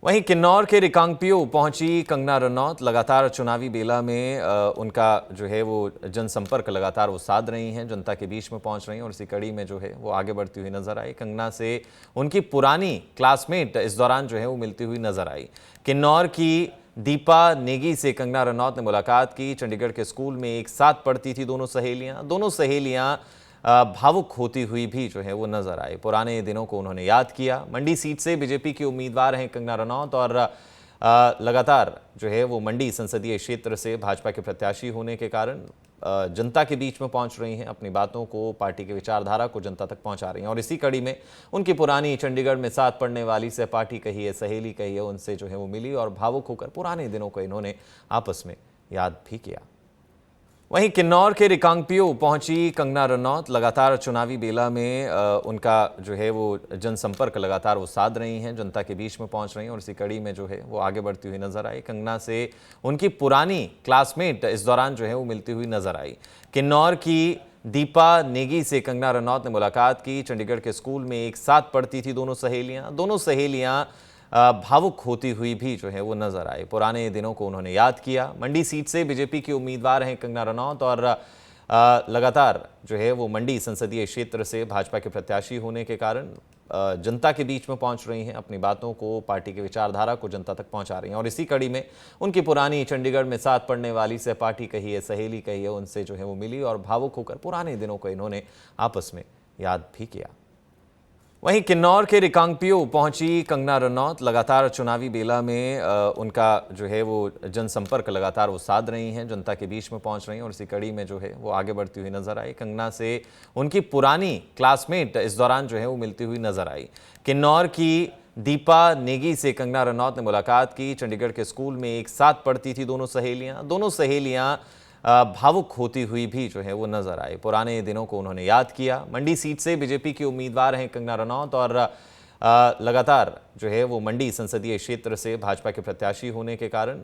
वहीं किन्नौर के रिकांगपिओ पहुंची कंगना रनौत। लगातार चुनावी बेला में उनका जो है वो जनसंपर्क लगातार वो साध रही हैं, जनता के बीच में पहुंच रही हैं और इसी कड़ी में जो है वो आगे बढ़ती हुई नजर आई। कंगना से उनकी पुरानी क्लासमेट इस दौरान जो है वो मिलती हुई नजर आई। किन्नौर की दीपा नेगी से कंगना रनौत ने मुलाकात की। चंडीगढ़ के स्कूल में एक साथ पढ़ती थी दोनों सहेलियां भावुक होती हुई भी जो है वो नजर आए। पुराने दिनों को उन्होंने याद किया। मंडी सीट से बीजेपी की उम्मीदवार हैं कंगना रनौत और लगातार जो है वो मंडी संसदीय क्षेत्र से भाजपा के प्रत्याशी होने के कारण जनता के बीच में पहुंच रही हैं। अपनी बातों को, पार्टी की विचारधारा को जनता तक पहुंचा रही हैं और इसी कड़ी में उनकी पुरानी चंडीगढ़ में साथ पढ़ने वाली सहपाठी कहिए, सहेली कहिए, उनसे जो है वो मिली और भावुक होकर पुराने दिनों को इन्होंने आपस में याद भी किया। वहीं किन्नौर के रिकांगपिओ पहुंची कंगना रनौत। लगातार चुनावी बेला में उनका जो है वो जनसंपर्क लगातार वो साध रही हैं, जनता के बीच में पहुंच रही हैं और इसी कड़ी में जो है वो आगे बढ़ती हुई नजर आई। कंगना से उनकी पुरानी क्लासमेट इस दौरान जो है वो मिलती हुई नजर आई। किन्नौर की दीपा नेगी से कंगना रनौत ने मुलाकात की। चंडीगढ़ के स्कूल में एक साथ पढ़ती थी दोनों सहेलियां भावुक होती हुई भी जो है वो नजर आए। पुराने दिनों को उन्होंने याद किया। मंडी सीट से बीजेपी की उम्मीदवार हैं कंगना रनौत और लगातार जो है वो मंडी संसदीय क्षेत्र से भाजपा के प्रत्याशी होने के कारण जनता के बीच में पहुंच रही हैं। अपनी बातों को, पार्टी की विचारधारा को जनता तक पहुंचा रही हैं और इसी कड़ी में उनकी पुरानी चंडीगढ़ में साथ पढ़ने वाली सहपाठी कहिए, सहेली कहिए, उनसे जो है वो मिली और भावुक होकर पुराने दिनों को इन्होंने आपस में याद भी किया। वहीं किन्नौर के रिकांगपिओ पहुंची कंगना रनौत। लगातार चुनावी बेला में उनका जो है वो जनसंपर्क लगातार वो साध रही हैं, जनता के बीच में पहुंच रही हैं और इसी कड़ी में जो है वो आगे बढ़ती हुई नजर आई। कंगना से उनकी पुरानी क्लासमेट इस दौरान जो है वो मिलती हुई नजर आई। किन्नौर की दीपा नेगी से कंगना रनौत ने मुलाकात की। चंडीगढ़ के स्कूल में एक साथ पढ़ती थी दोनों सहेलियां भावुक होती हुई भी जो है वो नजर आए। पुराने दिनों को उन्होंने याद किया। मंडी सीट से बीजेपी की उम्मीदवार हैं कंगना रनौत और लगातार जो है वो मंडी संसदीय क्षेत्र से भाजपा के प्रत्याशी होने के कारण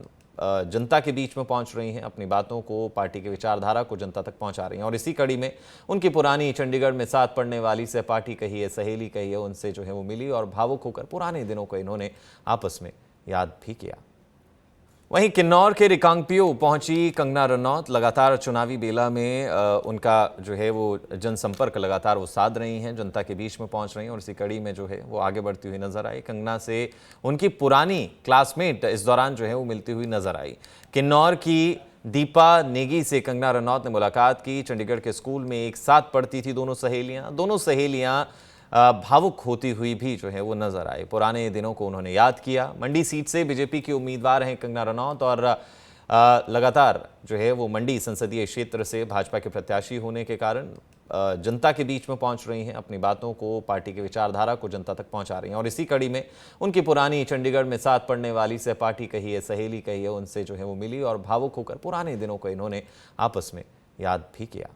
जनता के बीच में पहुंच रही हैं। अपनी बातों को, पार्टी की विचारधारा को जनता तक पहुंचा रही हैं और इसी कड़ी में उनकी पुरानी चंडीगढ़ में साथ पढ़ने वाली सहपाठी कहिए, सहेली कहिए, उनसे जो है वो मिली और भावुक होकर पुराने दिनों को इन्होंने आपस में याद भी किया। वहीं किन्नौर के रिकांगपिओ पहुंची कंगना रनौत। लगातार चुनावी बेला में उनका जो है वो जनसंपर्क लगातार वो साध रही हैं, जनता के बीच में पहुंच रही हैं और इसी कड़ी में जो है वो आगे बढ़ती हुई नजर आई। कंगना से उनकी पुरानी क्लासमेट इस दौरान जो है वो मिलती हुई नजर आई। किन्नौर की दीपा नेगी से कंगना रनौत ने मुलाकात की। चंडीगढ़ के स्कूल में एक साथ पढ़ती थी दोनों सहेलियां भावुक होती हुई भी जो है वो नजर आए। पुराने दिनों को उन्होंने याद किया। मंडी सीट से बीजेपी की उम्मीदवार हैं कंगना रनौत और लगातार जो है वो मंडी संसदीय क्षेत्र से भाजपा के प्रत्याशी होने के कारण जनता के बीच में पहुंच रही हैं। अपनी बातों को, पार्टी की विचारधारा को जनता तक पहुंचा रही हैं और इसी कड़ी में उनकी पुरानी चंडीगढ़ में साथ पढ़ने वाली सहपाठी कहिए, सहेली कहिए, उनसे जो है वो मिली और भावुक होकर पुराने दिनों को इन्होंने आपस में याद भी किया।